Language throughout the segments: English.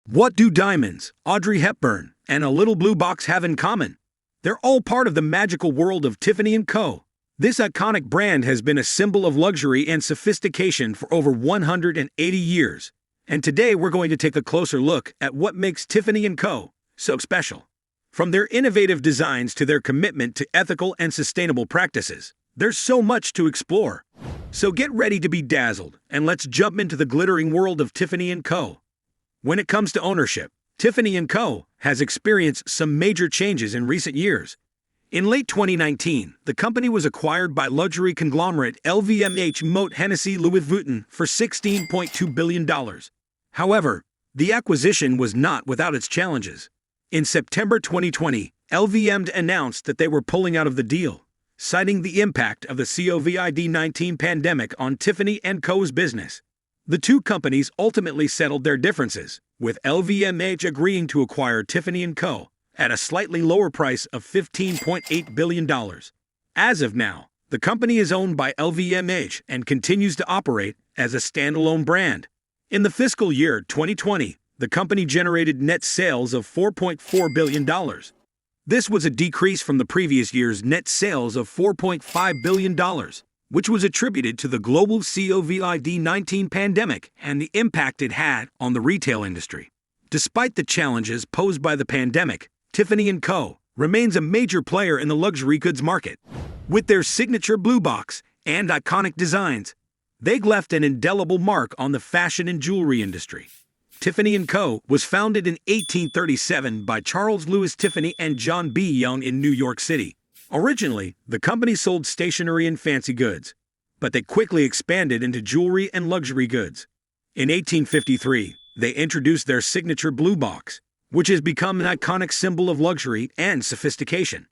What do diamonds, Audrey Hepburn, and a little blue box have in common? They're all part of the magical world of Tiffany and Co. This iconic brand has been a symbol of luxury and sophistication for over 180 years. And today we're going to take a closer look at what makes Tiffany and Co. so special. From their innovative designs to their commitment to ethical and sustainable practices, there's so much to explore. So get ready to be dazzled, and let's jump into the glittering world of Tiffany and Co. When it comes to ownership, Tiffany & Co. has experienced some major changes in recent years. In late 2019, the company was acquired by luxury conglomerate LVMH Moët Hennessy Louis Vuitton for $16.2 billion. However, the acquisition was not without its challenges. In September 2020, LVMH announced that they were pulling out of the deal, citing the impact of the COVID-19 pandemic on Tiffany & Co.'s business. The two companies ultimately settled their differences, with LVMH agreeing to acquire Tiffany & Co. at a slightly lower price of $15.8 billion. As of now, the company is owned by LVMH and continues to operate as a standalone brand. In the fiscal year 2020, the company generated net sales of $4.4 billion. This was a decrease from the previous year's net sales of $4.5 billion. Which was attributed to the global COVID-19 pandemic and the impact it had on the retail industry. Despite the challenges posed by the pandemic, Tiffany & Co. remains a major player in the luxury goods market. With their signature blue box and iconic designs, they've left an indelible mark on the fashion and jewelry industry. Tiffany & Co. was founded in 1837 by Charles Louis Tiffany and John B. Young in New York City. Originally, the company sold stationery and fancy goods, but they quickly expanded into jewelry and luxury goods. In 1853, they introduced their signature blue box, which has become an iconic symbol of luxury and sophistication.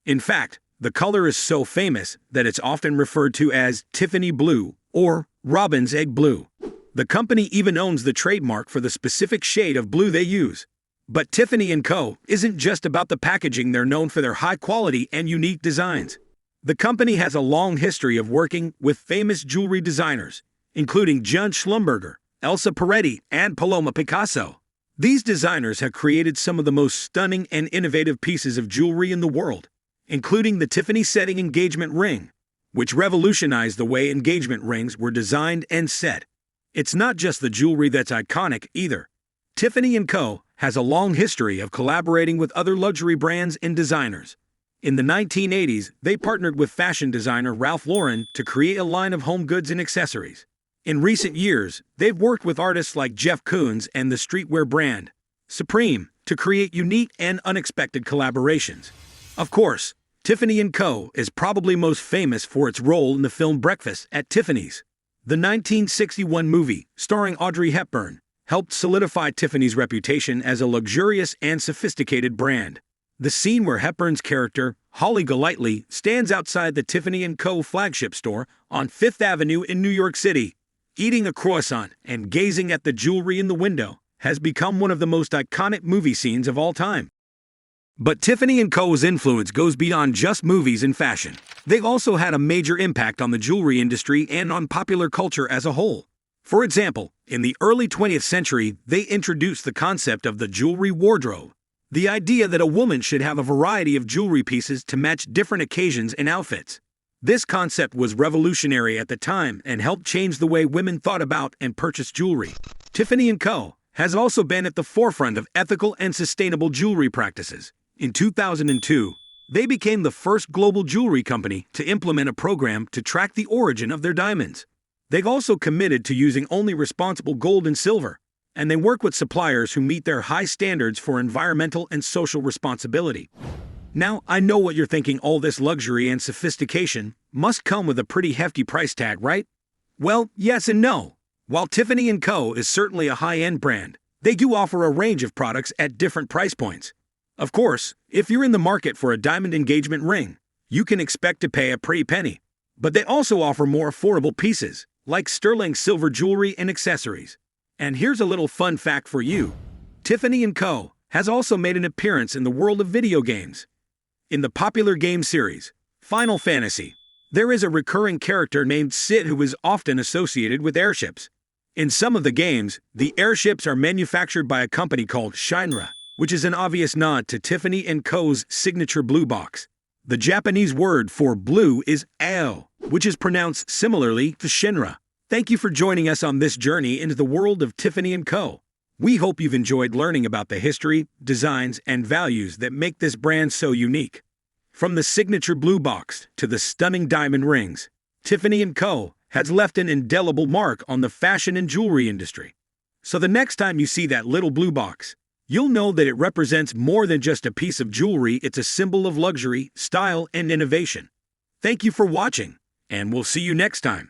In fact, the color is so famous that it's often referred to as Tiffany Blue or Robin's Egg Blue. The company even owns the trademark for the specific shade of blue they use. But Tiffany & Co. isn't just about the packaging. They're known for their high quality and unique designs. The company has a long history of working with famous jewelry designers, including John Schlumberger, Elsa Peretti, and Paloma Picasso. These designers have created some of the most stunning and innovative pieces of jewelry in the world, including the Tiffany setting engagement ring, which revolutionized the way engagement rings were designed and set. It's not just the jewelry that's iconic either. Tiffany & Co. has a long history of collaborating with other luxury brands and designers. In the 1980s, they partnered with fashion designer Ralph Lauren to create a line of home goods and accessories. In recent years, they've worked with artists like Jeff Koons and the streetwear brand Supreme to create unique and unexpected collaborations. Of course, Tiffany & Co. is probably most famous for its role in the film Breakfast at Tiffany's. The 1961 movie, starring Audrey Hepburn, helped solidify Tiffany's reputation as a luxurious and sophisticated brand. The scene where Hepburn's character, Holly Golightly, stands outside the Tiffany & Co. flagship store on Fifth Avenue in New York City, eating a croissant and gazing at the jewelry in the window, has become one of the most iconic movie scenes of all time. But Tiffany & Co.'s influence goes beyond just movies and fashion. They've also had a major impact on the jewelry industry and on popular culture as a whole. For example, in the early 20th century, they introduced the concept of the jewelry wardrobe, the idea that a woman should have a variety of jewelry pieces to match different occasions and outfits. This concept was revolutionary at the time and helped change the way women thought about and purchased jewelry. Tiffany & Co. has also been at the forefront of ethical and sustainable jewelry practices. In 2002, they became the first global jewelry company to implement a program to track the origin of their diamonds. They've also committed to using only responsible gold and silver, and they work with suppliers who meet their high standards for environmental and social responsibility. Now, I know what you're thinking, all this luxury and sophistication must come with a pretty hefty price tag, right? Well, yes and no. While Tiffany & Co. is certainly a high-end brand, they do offer a range of products at different price points. Of course, if you're in the market for a diamond engagement ring, you can expect to pay a pretty penny. But they also offer more affordable pieces, like sterling silver jewelry and accessories. And here's a little fun fact for you. Tiffany & Co. has also made an appearance in the world of video games. In the popular game series, Final Fantasy, there is a recurring character named Sid who is often associated with airships. In some of the games, the airships are manufactured by a company called Shinra, which is an obvious nod to Tiffany and Co.'s signature blue box. The Japanese word for blue is ao, which is pronounced similarly to Shinra. Thank you for joining us on this journey into the world of Tiffany and Co. We hope you've enjoyed learning about the history, designs, and values that make this brand so unique. From the signature blue box to the stunning diamond rings, Tiffany and Co. has left an indelible mark on the fashion and jewelry industry. So the next time you see that little blue box, you'll know that it represents more than just a piece of jewelry. It's a symbol of luxury, style, and innovation. Thank you for watching, and we'll see you next time.